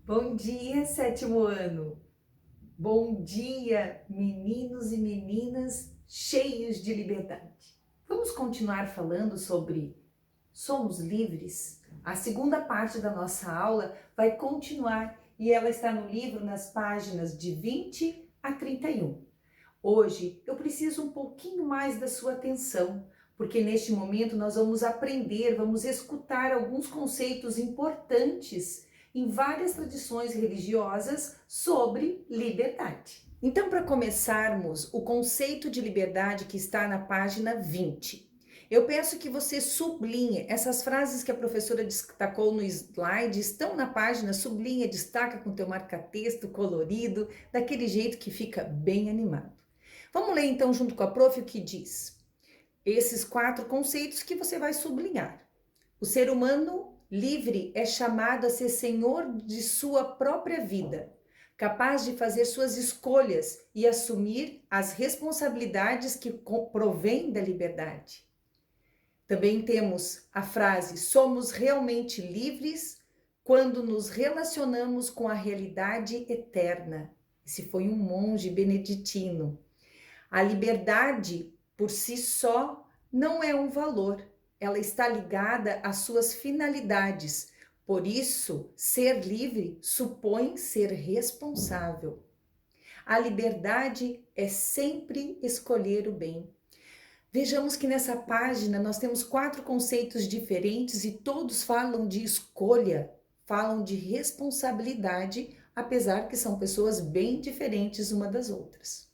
Bom dia, sétimo ano! Bom dia, meninos e meninas cheios de liberdade. Vamos continuar falando sobre somos livres? A segunda parte da nossa aula vai continuar e ela está no livro nas páginas de 20 a 31. Hoje eu preciso um pouquinho mais da sua atenção, porque neste momento nós vamos aprender, vamos escutar alguns conceitos importantes em várias tradições religiosas sobre liberdade. Então, para começarmos, o conceito de liberdade que está na página 20. Eu peço que você sublinhe essas frases que a professora destacou no slide, estão na página, sublinha, destaca com teu marca-texto colorido, daquele jeito que fica bem animado. Vamos ler então junto com a prof o que diz. Esses 4 conceitos que você vai sublinhar. O ser humano livre é chamado a ser senhor de sua própria vida, capaz de fazer suas escolhas e assumir as responsabilidades que provêm da liberdade. Também temos a frase: somos realmente livres quando nos relacionamos com a realidade eterna. Esse foi um monge beneditino. A liberdade, por si só, não é um valor. Ela está ligada às suas finalidades. Por isso, ser livre supõe ser responsável. A liberdade é sempre escolher o bem. Vejamos que nessa página nós temos 4 conceitos diferentes e todos falam de escolha, falam de responsabilidade, apesar que são pessoas bem diferentes uma das outras.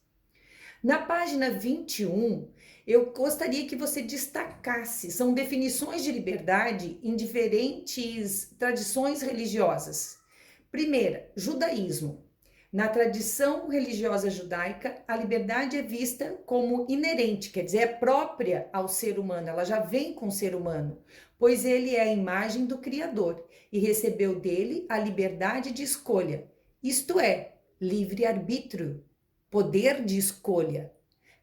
Na página 21, eu gostaria que você destacasse, são definições de liberdade em diferentes tradições religiosas. Primeira, judaísmo. Na tradição religiosa judaica, a liberdade é vista como inerente, quer dizer, é própria ao ser humano, ela já vem com o ser humano, pois ele é a imagem do Criador e recebeu dele a liberdade de escolha, isto é, livre-arbítrio, poder de escolha.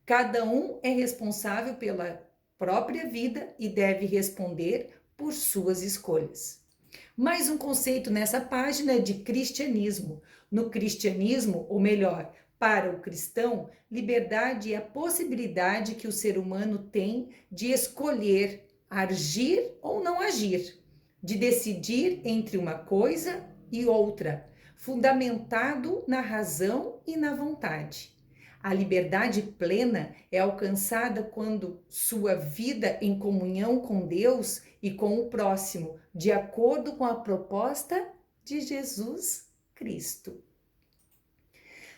Cada um é responsável pela própria vida e deve responder por suas escolhas. Mais um conceito nessa página é de cristianismo. No cristianismo, ou melhor, para o cristão, liberdade é a possibilidade que o ser humano tem de escolher agir ou não agir, de decidir entre uma coisa e outra, fundamentado na razão e na vontade. A liberdade plena é alcançada quando sua vida em comunhão com Deus e com o próximo, de acordo com a proposta de Jesus Cristo.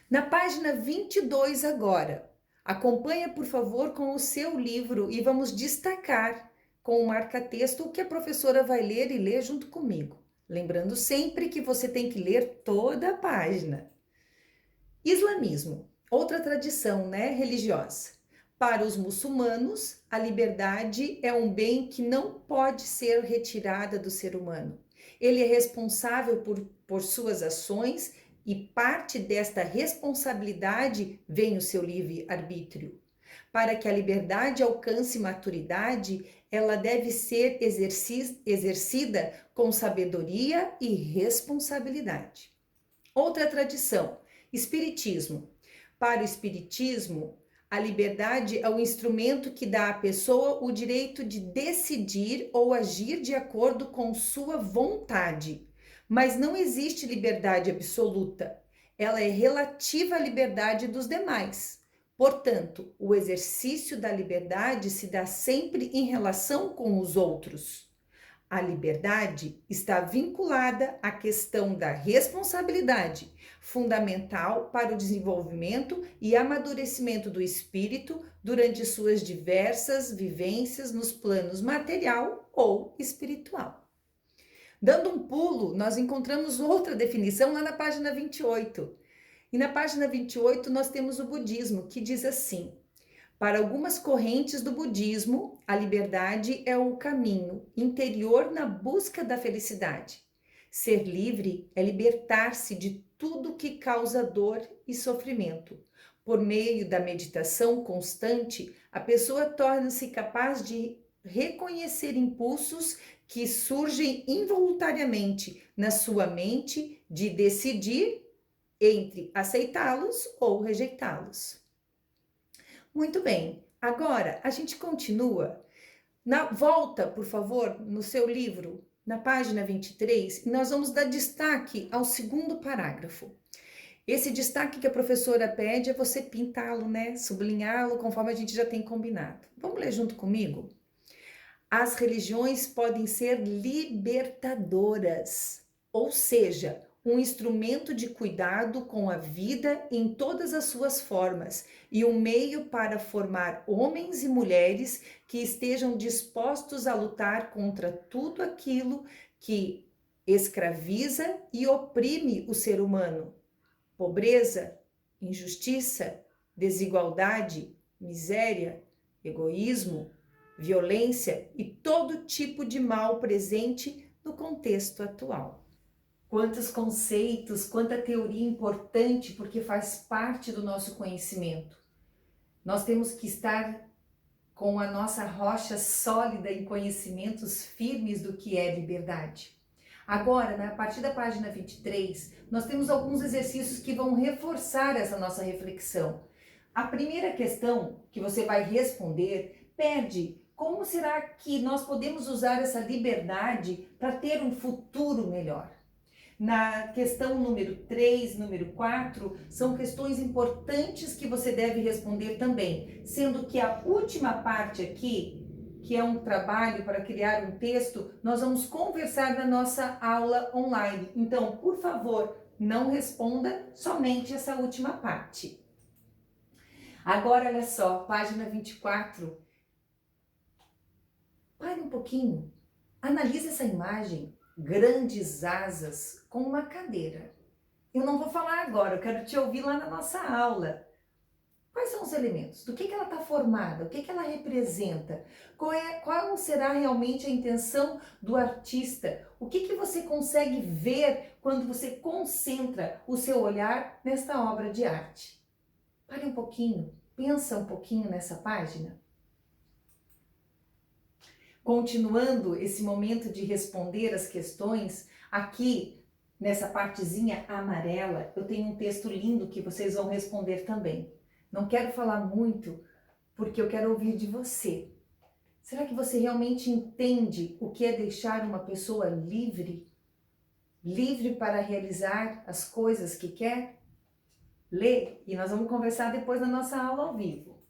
Na página 22 agora, acompanha por favor com o seu livro e vamos destacar com o marca-texto o que a professora vai ler e ler junto comigo. Lembrando sempre que você tem que ler toda a página. Islamismo, outra tradição, religiosa. Para os muçulmanos, a liberdade é um bem que não pode ser retirada do ser humano. Ele é responsável por suas ações e parte desta responsabilidade vem o seu livre-arbítrio. Para que a liberdade alcance maturidade, ela deve ser exercida com sabedoria e responsabilidade. Outra tradição, Espiritismo. Para o Espiritismo, a liberdade é o instrumento que dá à pessoa o direito de decidir ou agir de acordo com sua vontade. Mas não existe liberdade absoluta. Ela é relativa à liberdade dos demais. Portanto, o exercício da liberdade se dá sempre em relação com os outros. A liberdade está vinculada à questão da responsabilidade, fundamental para o desenvolvimento e amadurecimento do espírito durante suas diversas vivências nos planos material ou espiritual. Dando um pulo, nós encontramos outra definição lá na página 28. E na página 28 nós temos o budismo, que diz assim: para algumas correntes do budismo, a liberdade é o caminho interior na busca da felicidade. Ser livre é libertar-se de tudo que causa dor e sofrimento. Por meio da meditação constante, a pessoa torna-se capaz de reconhecer impulsos que surgem involuntariamente na sua mente de decidir entre aceitá-los ou rejeitá-los. Muito bem, agora a gente continua. Volta, por favor, no seu livro, na página 23, e nós vamos dar destaque ao segundo parágrafo. Esse destaque que a professora pede é você pintá-lo, né? Sublinhá-lo, conforme a gente já tem combinado. Vamos ler junto comigo? As religiões podem ser libertadoras, ou seja, um instrumento de cuidado com a vida em todas as suas formas e um meio para formar homens e mulheres que estejam dispostos a lutar contra tudo aquilo que escraviza e oprime o ser humano. Pobreza, injustiça, desigualdade, miséria, egoísmo, violência e todo tipo de mal presente no contexto atual. Quantos conceitos, quanta teoria importante, porque faz parte do nosso conhecimento. Nós temos que estar com a nossa rocha sólida em conhecimentos firmes do que é liberdade. Agora, a partir da página 23, nós temos alguns exercícios que vão reforçar essa nossa reflexão. A primeira questão que você vai responder pede: como será que nós podemos usar essa liberdade para ter um futuro melhor? Na questão número 3, número 4, são questões importantes que você deve responder também, sendo que a última parte aqui, que é um trabalho para criar um texto, nós vamos conversar na nossa aula online. Então, por favor, não responda somente essa última parte. Agora, olha só, página 24. Pare um pouquinho, analise essa imagem. Grandes asas com uma cadeira. Eu não vou falar agora, eu quero te ouvir lá na nossa aula. Quais são os elementos? Do que ela está formada? O que ela representa? Qual será realmente a intenção do artista? O que você consegue ver quando você concentra o seu olhar nesta obra de arte? Pare um pouquinho, pensa um pouquinho nessa página. Continuando esse momento de responder as questões, aqui nessa partezinha amarela, eu tenho um texto lindo que vocês vão responder também. Não quero falar muito, porque eu quero ouvir de você. Será que você realmente entende o que é deixar uma pessoa livre? Livre para realizar as coisas que quer? Lê, e nós vamos conversar depois na nossa aula ao vivo.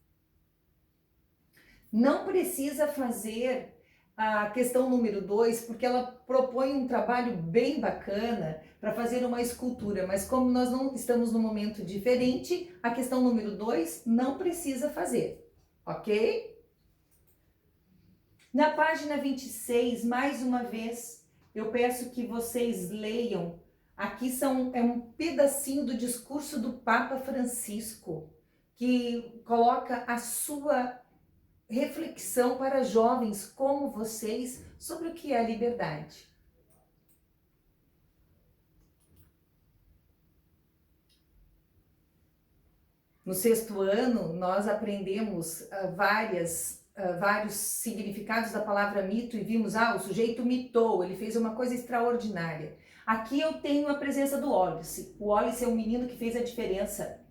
Não precisa fazer a questão número 2, porque ela propõe um trabalho bem bacana para fazer uma escultura, mas como nós não estamos num momento diferente, a questão número 2 não precisa fazer, ok? Na página 26, mais uma vez, eu peço que vocês leiam. Aqui é um pedacinho do discurso do Papa Francisco, que coloca a sua reflexão para jovens como vocês sobre o que é liberdade. No 6º ano, nós aprendemos vários significados da palavra mito e vimos, o sujeito mitou, ele fez uma coisa extraordinária. Aqui eu tenho a presença do Wallace. O Wallace é um menino que fez a diferença.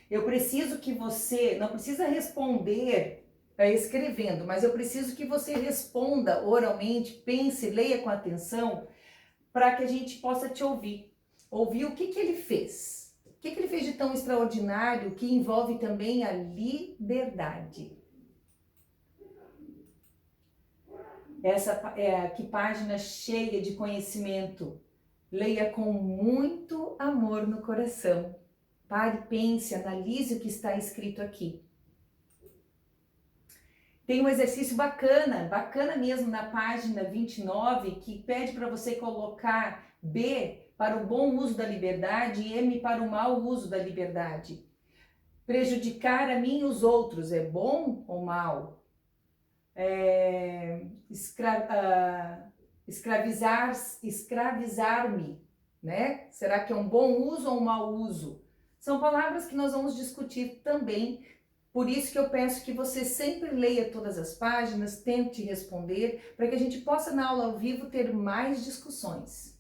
Eu preciso que você, não precisa responder escrevendo, mas eu preciso que você responda oralmente, pense, leia com atenção, para que a gente possa te ouvir. Ouvir o que ele fez. O que ele fez de tão extraordinário, que envolve também a liberdade. Essa é que página cheia de conhecimento. Leia com muito amor no coração. Pare, pense, analise o que está escrito aqui. Tem um exercício bacana mesmo na página 29, que pede para você colocar B para o bom uso da liberdade e M para o mau uso da liberdade. Prejudicar a mim e os outros é bom ou mal? Escravizar-me, né? Será que é um bom uso ou um mau uso? São palavras que nós vamos discutir também Por isso que eu peço que você sempre leia todas as páginas, tente responder, para que a gente possa na aula ao vivo ter mais discussões.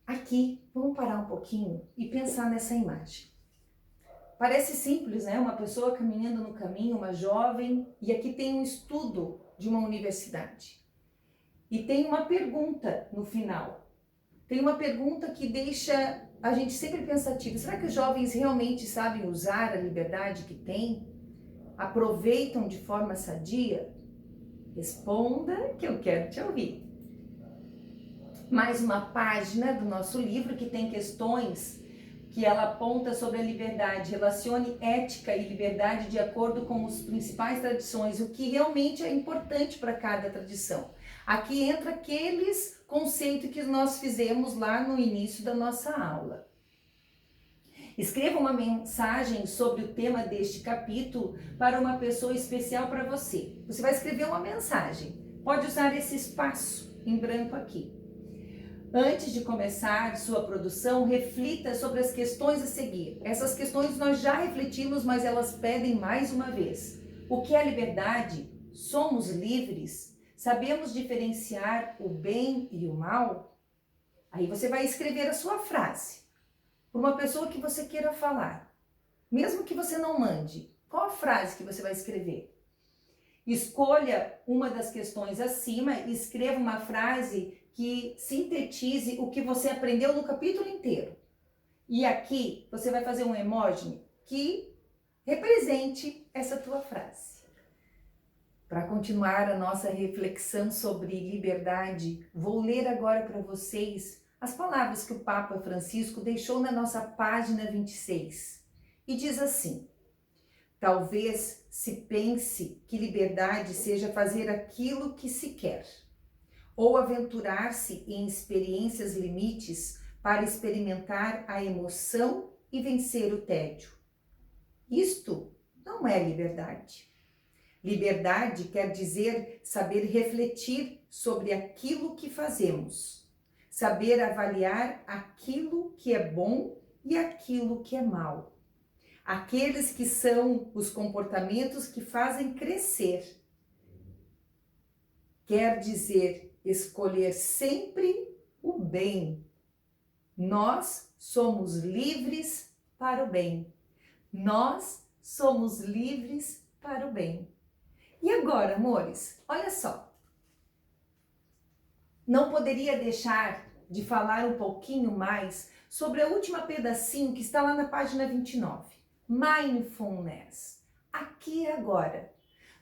Aqui, vamos parar um pouquinho e pensar nessa imagem. Parece simples, né? Uma pessoa caminhando no caminho, uma jovem, e aqui tem um estudo de uma universidade. E tem uma pergunta no final. Tem uma pergunta que deixa a gente sempre pensativo. Será que os jovens realmente sabem usar a liberdade que têm? Aproveitam de forma sadia? Responda que eu quero te ouvir. Mais uma página do nosso livro que tem questões que ela aponta sobre a liberdade. Relacione ética e liberdade de acordo com as principais tradições, o que realmente é importante para cada tradição. Aqui entra aqueles conceitos que nós fizemos lá no início da nossa aula. Escreva uma mensagem sobre o tema deste capítulo para uma pessoa especial para você. Você vai escrever uma mensagem. Pode usar esse espaço em branco aqui. Antes de começar sua produção, reflita sobre as questões a seguir. Essas questões nós já refletimos, mas elas pedem mais uma vez. O que é liberdade? Somos livres? Sabemos diferenciar o bem e o mal? Aí você vai escrever a sua frase para uma pessoa que você queira falar. Mesmo que você não mande, qual a frase que você vai escrever? Escolha uma das questões acima e escreva uma frase que sintetize o que você aprendeu no capítulo inteiro. E aqui você vai fazer um emoji que represente essa tua frase. Para continuar a nossa reflexão sobre liberdade, vou ler agora para vocês as palavras que o Papa Francisco deixou na nossa página 26. E diz assim: talvez se pense que liberdade seja fazer aquilo que se quer, ou aventurar-se em experiências limites para experimentar a emoção e vencer o tédio. Isto não é liberdade. Liberdade quer dizer saber refletir sobre aquilo que fazemos, saber avaliar aquilo que é bom e aquilo que é mal. Aqueles que são os comportamentos que fazem crescer. Quer dizer escolher sempre o bem. Nós somos livres para o bem. Nós somos livres para o bem. E agora, amores, olha só. Não poderia deixar de falar um pouquinho mais sobre a última pedacinho que está lá na página 29. Mindfulness. Aqui e agora.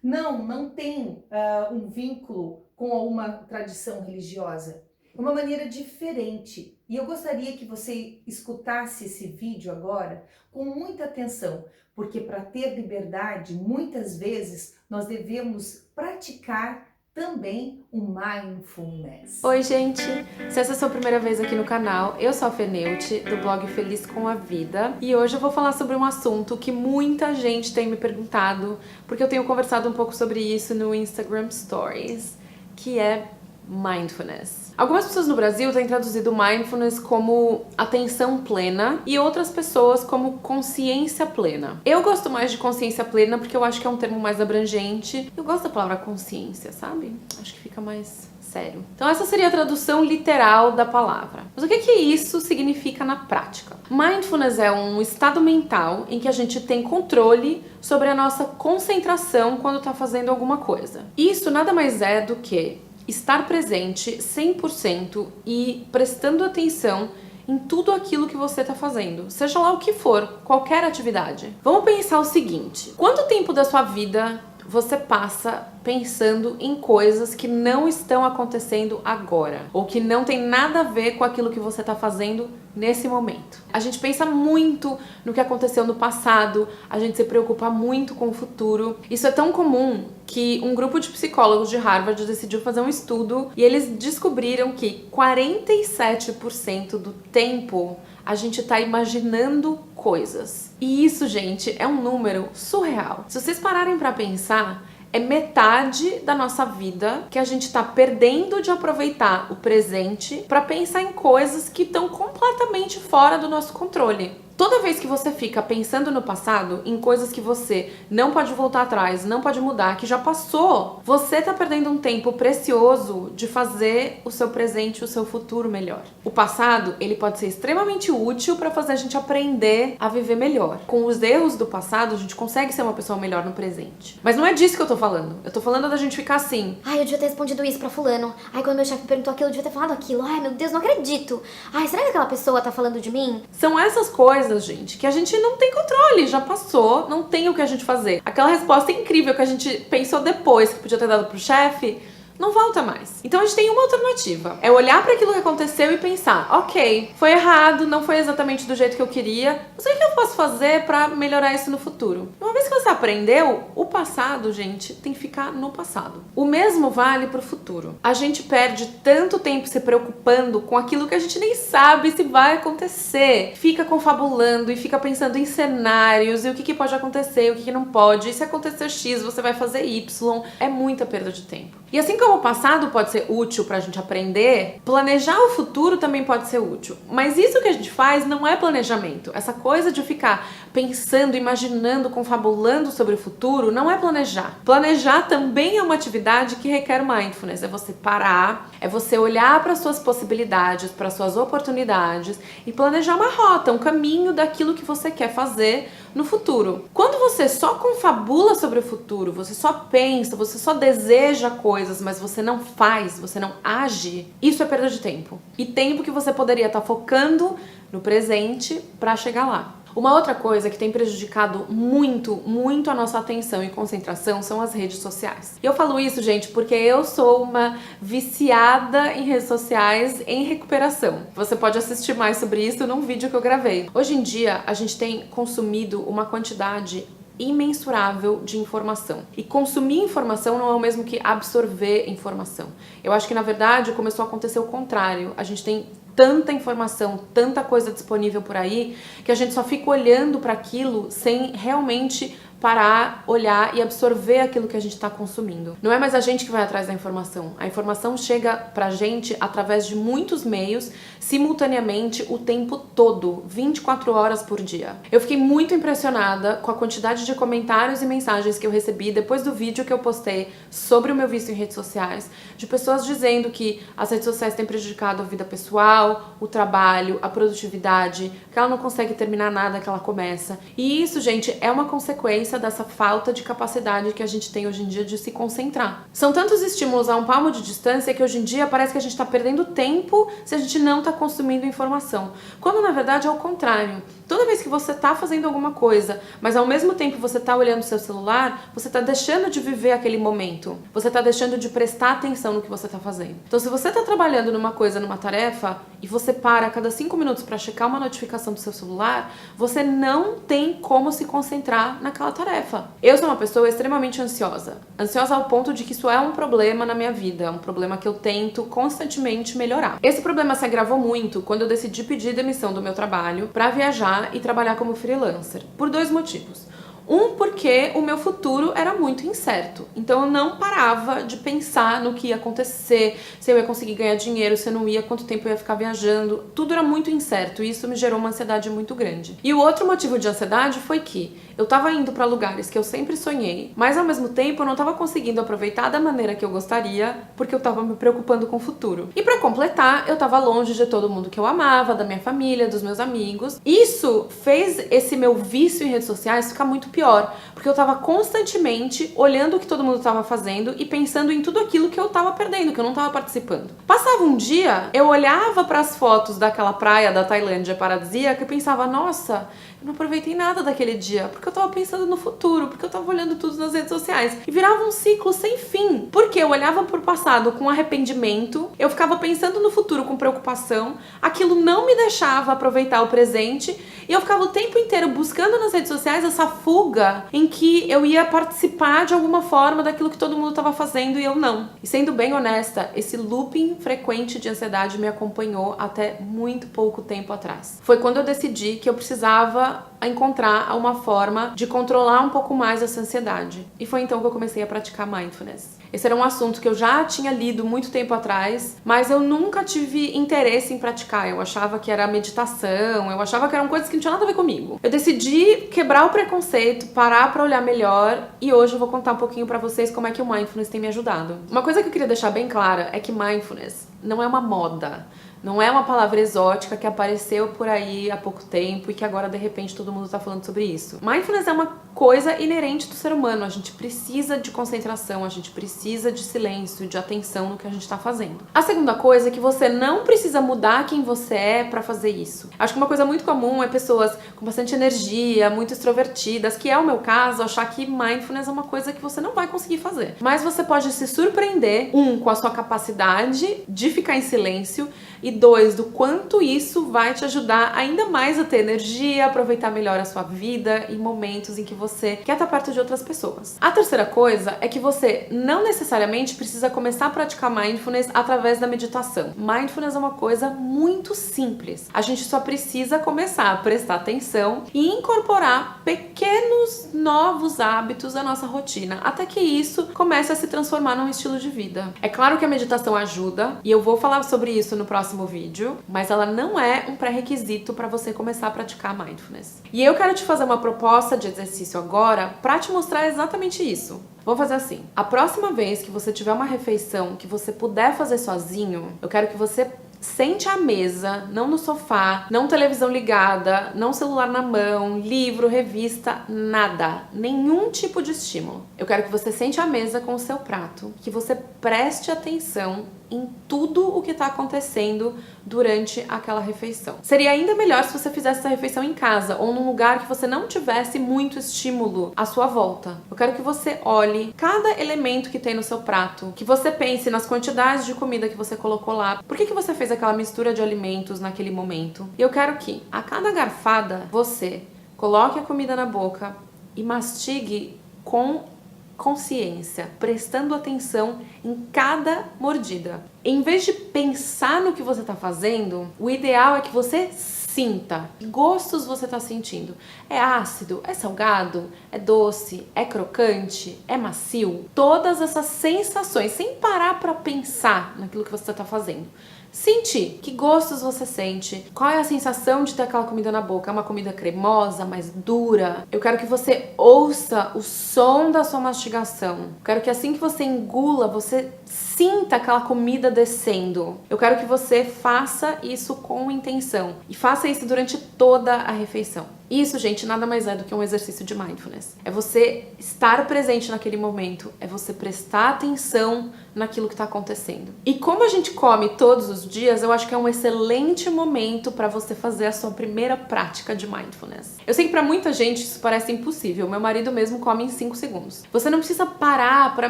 Não tem um vínculo com uma tradição religiosa. É uma maneira diferente. E eu gostaria que você escutasse esse vídeo agora com muita atenção, porque para ter liberdade, muitas vezes, nós devemos praticar também o mindfulness. Oi, gente! Se essa é a sua primeira vez aqui no canal, eu sou a Feneuti, do blog Feliz com a Vida, e hoje eu vou falar sobre um assunto que muita gente tem me perguntado, porque eu tenho conversado um pouco sobre isso no Instagram Stories, que é mindfulness. Algumas pessoas no Brasil têm traduzido mindfulness como atenção plena e outras pessoas como consciência plena. Eu gosto mais de consciência plena porque eu acho que é um termo mais abrangente. Eu gosto da palavra consciência, sabe? Acho que fica mais sério. Então essa seria a tradução literal da palavra. Mas o que isso significa na prática? Mindfulness é um estado mental em que a gente tem controle sobre a nossa concentração quando está fazendo alguma coisa. Isso nada mais é do que estar presente 100% e prestando atenção em tudo aquilo que você está fazendo, seja lá o que for, qualquer atividade. Vamos pensar o seguinte: quanto tempo da sua vida você passa pensando em coisas que não estão acontecendo agora, ou que não tem nada a ver com aquilo que você está fazendo nesse momento? A gente pensa muito no que aconteceu no passado, a gente se preocupa muito com o futuro. Isso é tão comum que um grupo de psicólogos de Harvard decidiu fazer um estudo e eles descobriram que 47% do tempo a gente tá imaginando coisas. E isso, gente, é um número surreal. Se vocês pararem pra pensar, é metade da nossa vida que a gente tá perdendo de aproveitar o presente pra pensar em coisas que estão completamente fora do nosso controle. Toda vez que você fica pensando no passado, em coisas que você não pode voltar atrás, não pode mudar, que já passou, você tá perdendo um tempo precioso de fazer o seu presente e o seu futuro melhor. O passado, ele pode ser extremamente útil para fazer a gente aprender a viver melhor. Com os erros do passado, a gente consegue ser uma pessoa melhor no presente. Mas não é disso que eu tô falando. Eu tô falando da gente ficar assim: ai, eu devia ter respondido isso pra fulano. Ai, quando meu chefe me perguntou aquilo, eu devia ter falado aquilo. Ai, meu Deus, não acredito. Ai, será que aquela pessoa tá falando de mim? São essas coisas, gente, que a gente não tem controle, já passou, não tem o que a gente fazer. Aquela resposta incrível que a gente pensou depois que podia ter dado pro chefe, não volta mais. Então a gente tem uma alternativa. É olhar para aquilo que aconteceu e pensar: ok, foi errado, não foi exatamente do jeito que eu queria, mas o que eu posso fazer para melhorar isso no futuro? Uma vez que você aprendeu, o passado, gente, tem que ficar no passado. O mesmo vale pro futuro. A gente perde tanto tempo se preocupando com aquilo que a gente nem sabe se vai acontecer. Fica confabulando e fica pensando em cenários e o que pode acontecer, e o que não pode. E se acontecer X, você vai fazer Y. É muita perda de tempo. E assim como o passado pode ser útil pra gente aprender, planejar o futuro também pode ser útil. Mas isso que a gente faz não é planejamento. Essa coisa de ficar pensando, imaginando, confabulando sobre o futuro não é planejar. Planejar também é uma atividade que requer mindfulness. É você parar, é você olhar para suas possibilidades, para suas oportunidades e planejar uma rota, um caminho daquilo que você quer fazer no futuro. Quando você só confabula sobre o futuro, você só pensa, você só deseja coisas, mas você não faz, você não age, isso é perda de tempo. E tempo que você poderia estar focando no presente para chegar lá. Uma outra coisa que tem prejudicado muito a nossa atenção e concentração são as redes sociais. E eu falo isso, gente, porque eu sou uma viciada em redes sociais em recuperação. Você pode assistir mais sobre isso num vídeo que eu gravei. Hoje em dia, a gente tem consumido uma quantidade imensurável de informação. E consumir informação não é o mesmo que absorver informação. Eu acho que, na verdade, começou a acontecer o contrário. A gente tem tanta informação, tanta coisa disponível por aí, que a gente só fica olhando para aquilo sem realmente parar, olhar e absorver aquilo que a gente está consumindo. Não é mais a gente que vai atrás da informação. A informação chega pra gente através de muitos meios, simultaneamente, o tempo todo, 24 horas por dia. Eu fiquei muito impressionada com a quantidade de comentários e mensagens que eu recebi depois do vídeo que eu postei sobre o meu vício em redes sociais, de pessoas dizendo que as redes sociais têm prejudicado a vida pessoal, o trabalho, a produtividade, que ela não consegue terminar nada que ela começa. E isso, gente, é uma consequência dessa falta de capacidade que a gente tem hoje em dia de se concentrar. São tantos estímulos a um palmo de distância que hoje em dia parece que a gente está perdendo tempo se a gente não está consumindo informação. Quando na verdade é o contrário. Toda vez que você está fazendo alguma coisa, mas ao mesmo tempo você está olhando o seu celular, você está deixando de viver aquele momento. Você está deixando de prestar atenção no que você está fazendo. Então, se você está trabalhando numa coisa, numa tarefa, e você para a cada 5 minutos para checar uma notificação do seu celular, você não tem como se concentrar naquela tarefa. Eu sou uma pessoa extremamente ansiosa. Ansiosa ao ponto de que isso é um problema na minha vida, é um problema que eu tento constantemente melhorar. Esse problema se agravou muito quando eu decidi pedir demissão do meu trabalho para viajar e trabalhar como freelancer, por 2 motivos. Um, porque o meu futuro era muito incerto. Então eu não parava de pensar no que ia acontecer, se eu ia conseguir ganhar dinheiro, se eu não ia, quanto tempo eu ia ficar viajando. Tudo era muito incerto e isso me gerou uma ansiedade muito grande. E o outro motivo de ansiedade foi que eu tava indo para lugares que eu sempre sonhei, mas ao mesmo tempo eu não tava conseguindo aproveitar da maneira que eu gostaria, porque eu tava me preocupando com o futuro. E para completar, eu tava longe de todo mundo que eu amava, da minha família, dos meus amigos. Isso fez esse meu vício em redes sociais ficar muito pior, porque eu tava constantemente olhando o que todo mundo tava fazendo e pensando em tudo aquilo que eu tava perdendo, que eu não tava participando. Passava um dia, eu olhava para as fotos daquela praia da Tailândia paradisíaca e pensava: nossa, eu não aproveitei nada daquele dia, porque eu tava pensando no futuro, porque eu tava olhando tudo nas redes sociais. E virava um ciclo sem fim, porque eu olhava pro passado com arrependimento, eu ficava pensando no futuro com preocupação, aquilo não me deixava aproveitar o presente, e eu ficava o tempo inteiro buscando nas redes sociais essa fuga em que eu ia participar de alguma forma daquilo que todo mundo tava fazendo e eu não. E sendo bem honesta, esse looping frequente de ansiedade me acompanhou até muito pouco tempo atrás. Foi quando eu decidi que eu precisava precisava encontrar uma forma de controlar um pouco mais essa ansiedade. E foi então que eu comecei a praticar mindfulness. Esse era um assunto que eu já tinha lido muito tempo atrás, mas eu nunca tive interesse em praticar. Eu achava que era meditação, eu achava que eram coisas que não tinham nada a ver comigo. Eu decidi quebrar o preconceito, parar pra olhar melhor, e hoje eu vou contar um pouquinho pra vocês como é que o mindfulness tem me ajudado. Uma coisa que eu queria deixar bem clara é que mindfulness não é uma moda. Não é uma palavra exótica que apareceu por aí há pouco tempo e que agora de repente todo mundo tá falando sobre isso. Mindfulness é uma coisa inerente do ser humano. A gente precisa de concentração, a gente precisa de silêncio, de atenção no que a gente tá fazendo. A segunda coisa é que você não precisa mudar quem você é pra fazer isso. Acho que uma coisa muito comum é pessoas com bastante energia, muito extrovertidas, que é o meu caso, achar que mindfulness é uma coisa que você não vai conseguir fazer. Mas você pode se surpreender, com a sua capacidade de ficar em silêncio, e 2, do quanto isso vai te ajudar ainda mais a ter energia, aproveitar melhor a sua vida e momentos em que você quer estar perto de outras pessoas. A terceira coisa é que você não necessariamente precisa começar a praticar mindfulness através da meditação. Mindfulness é uma coisa muito simples. A gente só precisa começar a prestar atenção e incorporar pequenos novos hábitos à nossa rotina, até que isso comece a se transformar num estilo de vida. É claro que a meditação ajuda, e eu vou falar sobre isso no próximo vídeo, mas ela não é um pré-requisito para você começar a praticar mindfulness. E eu quero te fazer uma proposta de exercício agora para te mostrar exatamente isso. Vamos fazer assim. A próxima vez que você tiver uma refeição que você puder fazer sozinho, eu quero que você sente à mesa, não no sofá, não televisão ligada, não celular na mão, livro, revista, nada. Nenhum tipo de estímulo. Eu quero que você sente à mesa com o seu prato, que você preste atenção em tudo o que está acontecendo durante aquela refeição. Seria ainda melhor se você fizesse essa refeição em casa ou num lugar que você não tivesse muito estímulo à sua volta. Eu quero que você olhe cada elemento que tem no seu prato, que você pense nas quantidades de comida que você colocou lá. Por que você fez aquela mistura de alimentos naquele momento? E eu quero que a cada garfada você coloque a comida na boca e mastigue com consciência, prestando atenção em cada mordida. Em vez de pensar no que você está fazendo, o ideal é que você sinta que gostos você está sentindo. É ácido? É salgado? É doce? É crocante? É macio? Todas essas sensações, sem parar para pensar naquilo que você está fazendo. Sentir que gostos você sente, qual é a sensação de ter aquela comida na boca, é uma comida cremosa, mais dura. Eu quero que você ouça o som da sua mastigação. Eu quero que assim que você engula, você sinta aquela comida descendo. Eu quero que você faça isso com intenção e faça isso durante toda a refeição. Isso, gente, nada mais é do que um exercício de mindfulness. É você estar presente naquele momento, é você prestar atenção naquilo que está acontecendo. E como a gente come todos os dias, eu acho que é um excelente momento para você fazer a sua primeira prática de mindfulness. Eu sei que para muita gente isso parece impossível. Meu marido mesmo come em 5 segundos. Você não precisa parar para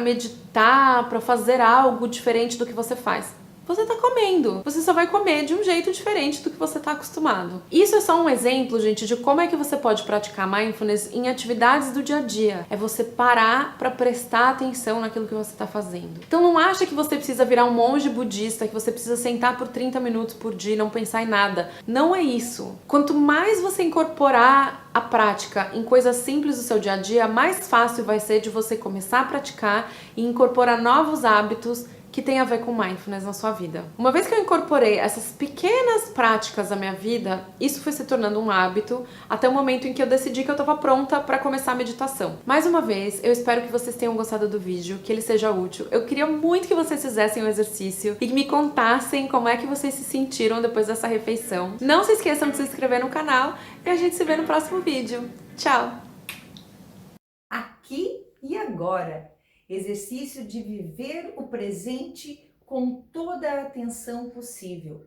meditar, para fazer algo diferente do que você faz. Você tá comendo. Você só vai comer de um jeito diferente do que você tá acostumado. Isso é só um exemplo, gente, de como é que você pode praticar mindfulness em atividades do dia a dia. É você parar pra prestar atenção naquilo que você tá fazendo. Então não acha que você precisa virar um monge budista, que você precisa sentar por 30 minutos por dia e não pensar em nada. Não é isso. Quanto mais você incorporar a prática em coisas simples do seu dia a dia, mais fácil vai ser de você começar a praticar e incorporar novos hábitos que tem a ver com mindfulness na sua vida. Uma vez que eu incorporei essas pequenas práticas na minha vida, isso foi se tornando um hábito até o momento em que eu decidi que eu estava pronta para começar a meditação. Mais uma vez, eu espero que vocês tenham gostado do vídeo, que ele seja útil. Eu queria muito que vocês fizessem o exercício e que me contassem como é que vocês se sentiram depois dessa refeição. Não se esqueçam de se inscrever no canal e a gente se vê no próximo vídeo. Tchau! Aqui e agora. Exercício de viver o presente com toda a atenção possível.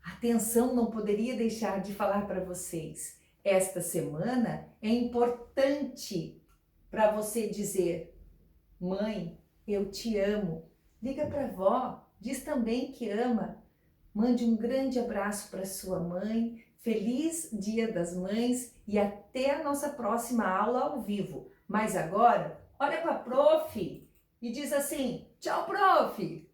Atenção, não poderia deixar de falar para vocês. Esta semana é importante para você dizer: mãe, eu te amo. Liga para a avó, diz também que ama. Mande um grande abraço para sua mãe. Feliz Dia das Mães e até a nossa próxima aula ao vivo. Mas agora, olha para a prof e diz assim: tchau, prof!